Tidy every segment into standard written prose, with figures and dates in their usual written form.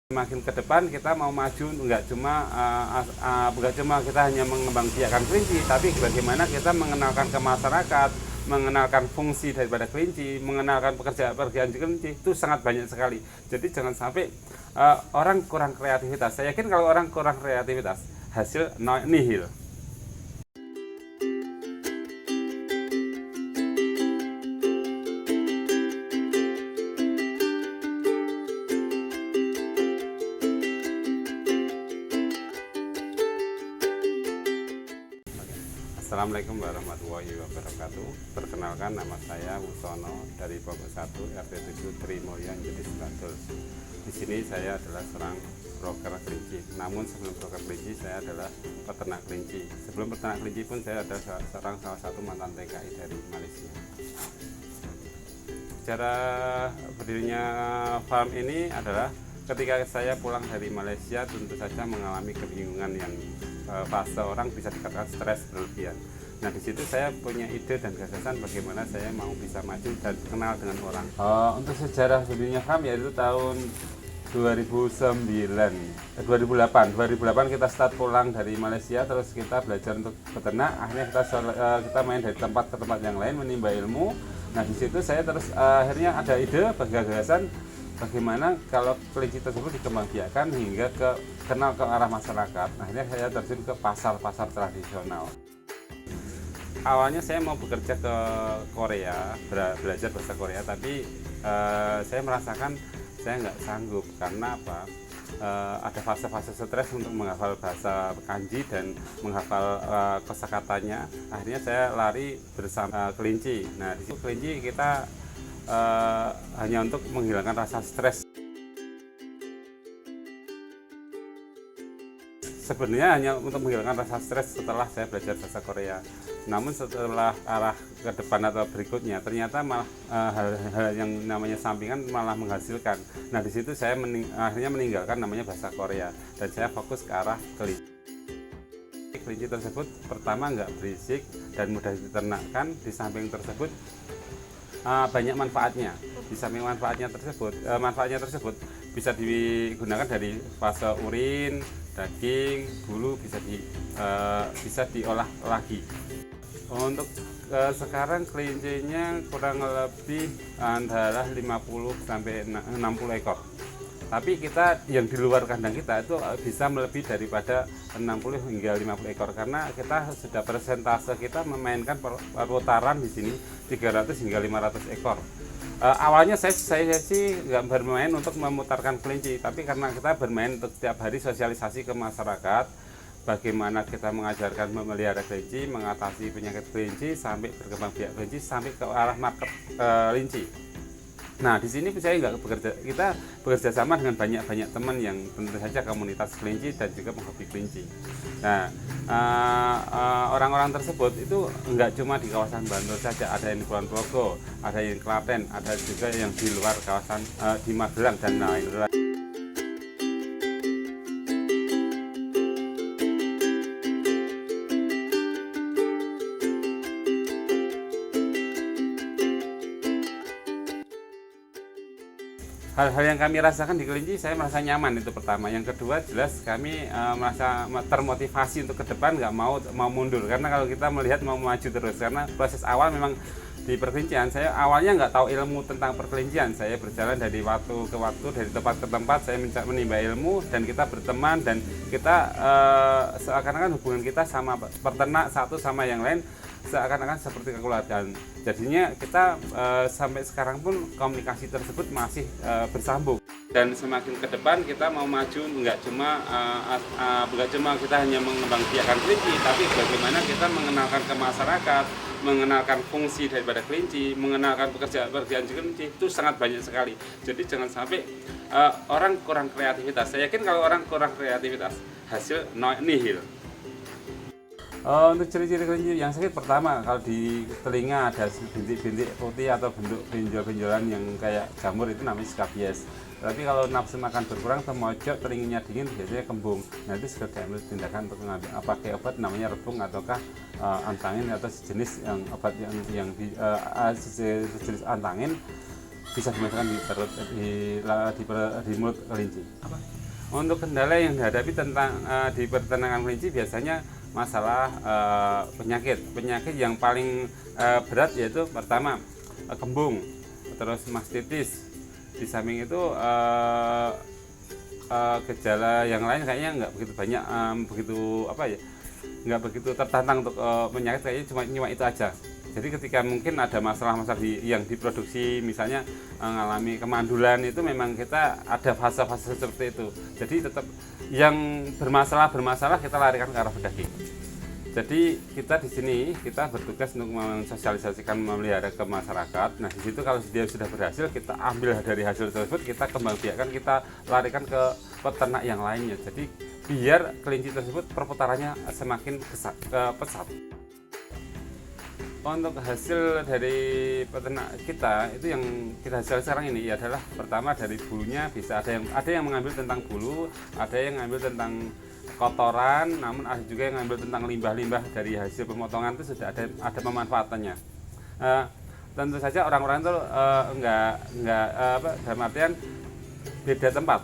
Semakin ke depan kita mau maju nggak cuma kita hanya mengembangbiakan kelinci, tapi bagaimana kita mengenalkan ke masyarakat, mengenalkan fungsi daripada kelinci, mengenalkan pekerjaan kelinci itu sangat banyak sekali. Jadi jangan sampai orang kurang kreativitas. Saya yakin kalau orang kurang kreativitas, hasil nihil. Assalamualaikum warahmatullahi wabarakatuh. Perkenalkan, nama saya Wusono dari Pokok 1 RT 7 Trimulya jadi Seratul. Di sini saya adalah seorang broker kelinci. Namun sebelum broker kelinci saya adalah peternak kelinci. Sebelum peternak kelinci pun saya adalah salah satu mantan TKI dari Malaysia. Cara berdirinya farm ini adalah ketika saya pulang dari Malaysia, tentu saja mengalami kebingungan yang fase orang bisa dikatakan stres berlebihan. Nah, di situ saya punya ide dan gagasan bagaimana saya mau bisa maju dan kenal dengan orang. Untuk sejarah berdirinya farm yaitu tahun 2008 kita start pulang dari Malaysia, terus kita belajar untuk beternak. Akhirnya kita main dari tempat ke tempat yang lain menimba ilmu. Nah, di situ saya terus akhirnya ada ide gagasan bagaimana kalau kelinci tersebut dikembangbiakan hingga kenal ke arah masyarakat. Akhirnya saya terjun ke pasar-pasar tradisional. Awalnya saya mau bekerja ke Korea, belajar bahasa Korea, tapi saya merasakan saya nggak sanggup. Karena apa? Ada fase-fase stres untuk menghafal bahasa kanji dan menghafal kosakatanya. Akhirnya saya lari bersama kelinci. Nah, di situ kelinci kita hanya untuk menghilangkan rasa stres. Sebenarnya hanya untuk menghilangkan rasa stres setelah saya belajar bahasa Korea. Namun setelah arah ke depan atau berikutnya, ternyata malah hal-hal yang namanya sampingan malah menghasilkan. Nah, di situ saya akhirnya meninggalkan namanya bahasa Korea dan saya fokus ke arah kelinci. Kelinci tersebut pertama nggak berisik dan mudah diternakkan. Di samping tersebut banyak manfaatnya. Di samping manfaatnya tersebut bisa digunakan dari fase urin, daging, bulu bisa diolah lagi. Untuk sekarang kelincinya kurang lebih antara 50 sampai 60 ekor. Tapi kita yang di luar kandang kita itu bisa melebihi daripada 60 hingga 50 ekor karena kita sudah persentase kita memainkan perputaran di sini 300 hingga 500 ekor. Awalnya saya sih nggak bermain untuk memutarkan kelinci, tapi karena kita bermain untuk setiap hari sosialisasi ke masyarakat, bagaimana kita mengajarkan memelihara kelinci, mengatasi penyakit kelinci, sampai berkembang biak kelinci, sampai ke arah market kelinci. Nah, di sini kita bekerja sama dengan banyak teman yang tentu saja komunitas kelinci dan juga penghobi kelinci. Nah, orang-orang tersebut itu enggak cuma di kawasan Bantul saja, ada yang di Kulon Progo, ada yang di Klaten, ada juga yang di luar kawasan di Magelang dan lain-lain. Hal-hal yang kami rasakan di kelinci, saya merasa nyaman, itu pertama. Yang kedua, jelas kami merasa termotivasi untuk ke depan, nggak mau mundur. Karena kalau kita melihat mau maju terus, karena proses awal memang di perkelincian, saya awalnya nggak tahu ilmu tentang perkelincian. Saya berjalan dari waktu ke waktu, dari tempat ke tempat, saya menimba ilmu, dan kita berteman, dan kita seakan-akan hubungan kita sama peternak satu sama yang lain, seakan-akan seperti kekeluargaan. Jadinya kita sampai sekarang pun komunikasi tersebut masih bersambung. Dan semakin ke depan kita mau maju nggak cuma kita hanya mengembangbiakan kelinci, tapi bagaimana kita mengenalkan ke masyarakat, mengenalkan fungsi daripada kelinci, mengenalkan pekerjaan kelinci itu sangat banyak sekali. Jadi jangan sampai orang kurang kreativitas. Saya yakin kalau orang kurang kreativitas, hasil nihil. Untuk ciri-ciri kelinci yang sakit, pertama kalau di telinga ada bintik-bintik putih atau bentuk benjol-benjolan yang kayak jamur, itu namanya skabies. Tapi kalau nafsu makan berkurang atau mojok, telinganya dingin, biasanya kembung. Nah, itu sudah diambil tindakan untuk mengambil pakai obat namanya rebung ataukah antangin atau sejenis yang obat yang sejenis antangin. bisa dimasukkan di perut di mulut kelinci. Untuk kendala yang dihadapi tentang di peternakan kelinci biasanya masalah penyakit yang paling berat, yaitu pertama kembung, terus mastitis. Di samping itu gejala yang lain kayaknya nggak begitu banyak, nggak begitu tertantang untuk penyakit, kayaknya cuma itu aja. Jadi ketika mungkin ada masalah-masalah yang diproduksi, misalnya mengalami kemandulan, itu memang kita ada fase-fase seperti itu. Jadi tetap yang bermasalah kita larikan ke arah pedaging. Jadi kita di sini kita bertugas untuk mensosialisasikan, memelihara ke masyarakat. Nah di situ kalau dia sudah berhasil, kita ambil dari hasil tersebut, kita kembangbiakkan, kita larikan ke peternak yang lainnya. Jadi biar kelinci tersebut perputarannya semakin pesat. Untuk hasil dari peternak kita itu yang kita hasil sekarang ini adalah pertama dari bulunya, bisa ada yang mengambil tentang bulu, ada yang mengambil tentang kotoran, namun ada juga yang mengambil tentang limbah-limbah dari hasil pemotongan, itu sudah ada pemanfaatannya. Tentu saja orang-orang itu dalam artian beda tempat.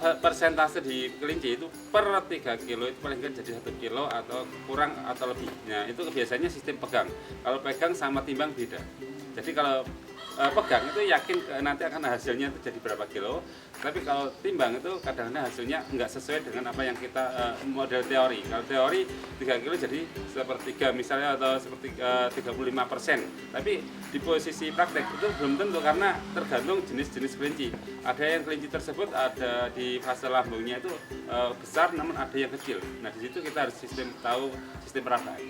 Persentase di kelinci itu per 3 kilo itu paling nggak jadi 1 kilo atau kurang atau lebih. Nah itu biasanya sistem pegang. Kalau pegang sama timbang beda. Jadi kalau pegang itu yakin nanti akan hasilnya itu jadi berapa kilo. Tapi kalau timbang itu kadang-kadang hasilnya nggak sesuai dengan apa yang kita model teori. Kalau teori 3 kilo jadi sepertiga misalnya, atau sepertiga 35%. Tapi di posisi praktek itu belum tentu, karena tergantung jenis-jenis kelinci. Ada yang kelinci tersebut ada di fase lambungnya itu besar, namun ada yang kecil. Nah di situ kita harus tahu sistem perabai.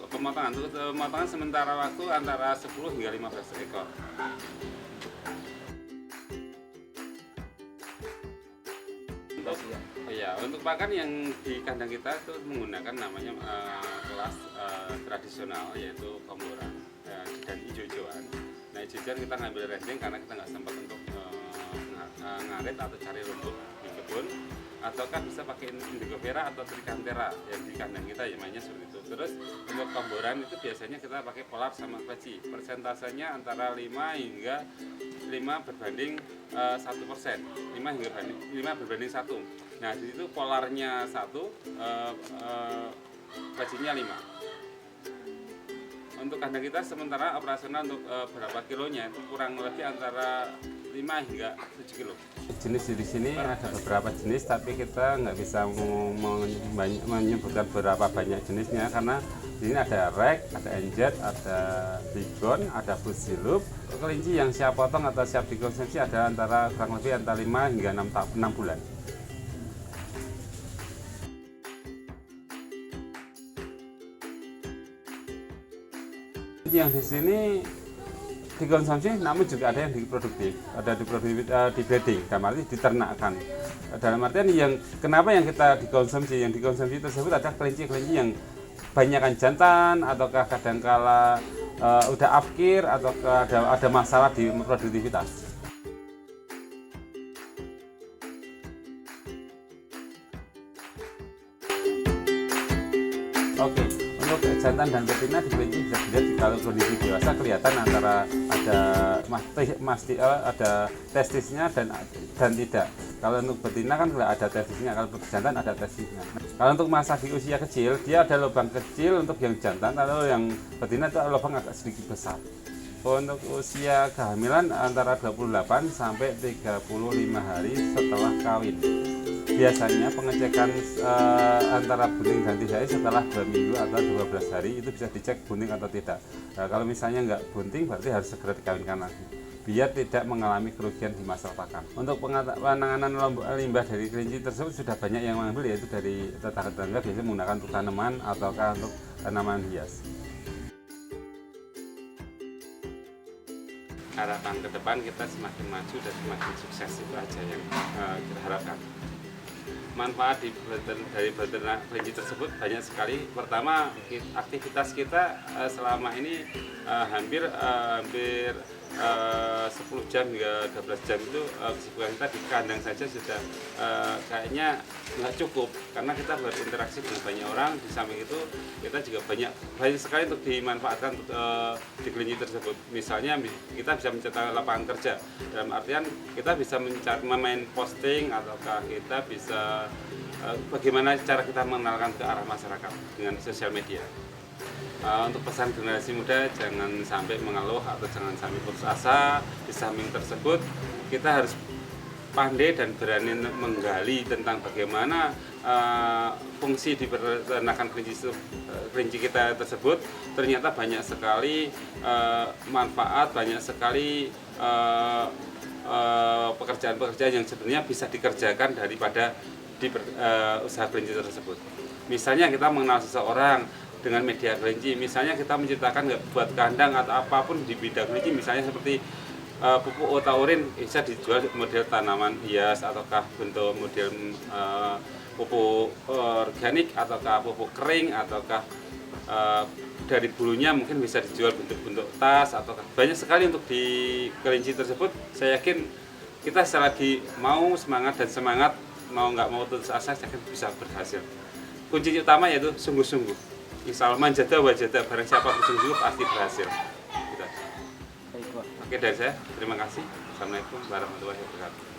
Pemotongan sementara waktu antara 10 hingga 15 ekor. Untuk pakan yang di kandang kita itu menggunakan namanya kelas tradisional, yaitu komboran dan hijau-hijauan. Nah hijau-hijauan kita ngambil racing karena kita nggak sempat untuk ngarit atau cari rumput di kebun, ataukah bisa pakai indigo vera atau trichantera yang di kandang kita ya mainnya seperti itu. Terus untuk komboran itu biasanya kita pakai polar sama kleci, persentasenya antara 5 hingga 5 berbanding 1%, 5 berbanding 1. Nah di situ polarnya 1, klecinya 5. Untuk kandang kita sementara operasional untuk berapa kilonya itu kurang lebih antara 5 hingga 7 kilo. Jenis di sini ada beberapa jenis, tapi kita nggak bisa menyebutkan berapa banyak jenisnya, karena di sini ada rek, ada NZ, ada bigon, ada fusilup. Kelinci yang siap potong atau siap dikonsumsi ada antara kurang lebih antara 5 hingga 6 bulan. Yang di sini dikonsumsi, namun juga ada yang diproduktif, di breeding, dalam arti diternakkan. Dalam artian kenapa yang kita dikonsumsi, yang dikonsumsi tersebut ada kelinci-kelinci yang banyakkan jantan, ataukah kadangkala udah afkir, ataukah ada masalah di produktivitas. Oke. Untuk jantan dan betina di kelinci bisa dilihat kalau kondisi dewasa kelihatan antara ada testisnya dan tidak. Kalau untuk betina kan ada testisnya, kalau untuk jantan ada testisnya. Kalau untuk masa di usia kecil dia ada lubang kecil untuk yang jantan, kalau yang betina itu lubang agak sedikit besar. Untuk usia kehamilan antara 28 sampai 35 hari setelah kawin. Biasanya pengecekan antara bunting dan tidak setelah 2 minggu atau 12 hari itu bisa dicek bunting atau tidak. Nah, kalau misalnya nggak bunting berarti harus segera dikawinkan lagi biar tidak mengalami kerugian di masa pakan. Untuk penanganan limbah dari kelinci tersebut sudah banyak yang mengambil, yaitu dari tetangga-tetangga biasanya menggunakan untuk tanaman ataukah untuk tanaman hias. Harapan ke depan kita semakin maju dan semakin sukses, itu aja yang kita harapkan. Manfaat dari beternak kelinci tersebut banyak sekali. Pertama, aktivitas kita selama ini hampir 10 jam hingga 12 jam itu kesibukan kita di kandang saja sudah kayaknya nggak cukup, karena kita berinteraksi dengan banyak orang. Di samping itu kita juga banyak sekali untuk dimanfaatkan untuk di kelinci tersebut. Misalnya kita bisa menciptakan lapangan kerja, dalam artian kita bisa memain posting, ataukah kita bisa bagaimana cara kita mengenalkan ke arah masyarakat dengan sosial media. Untuk pesan generasi muda, jangan sampai mengeluh atau jangan sampai putus asa. Di samping tersebut kita harus pandai dan berani menggali tentang bagaimana fungsi di peternakan kelinci kita tersebut. Ternyata banyak sekali manfaat, banyak sekali pekerjaan-pekerjaan yang sebenarnya bisa dikerjakan daripada di usaha kelinci tersebut. Misalnya kita mengenal seseorang dengan media kelinci, misalnya kita menciptakan buat kandang atau apapun di bidang kelinci, misalnya seperti pupuk otaurin bisa dijual model tanaman hias, ataukah bentuk model pupuk organik, ataukah pupuk kering, ataukah dari bulunya mungkin bisa dijual bentuk-bentuk tas, atau banyak sekali untuk di kelinci tersebut. Saya yakin kita selagi mau semangat dan semangat, mau nggak mau putus asa, saya yakin bisa berhasil. Kunci utama yaitu sungguh-sungguh. Insya Allah manjada wajada, barang siapa bersungguh pasti berhasil. Gitu. Oke, dari saya terima kasih. Assalamualaikum warahmatullahi wabarakatuh.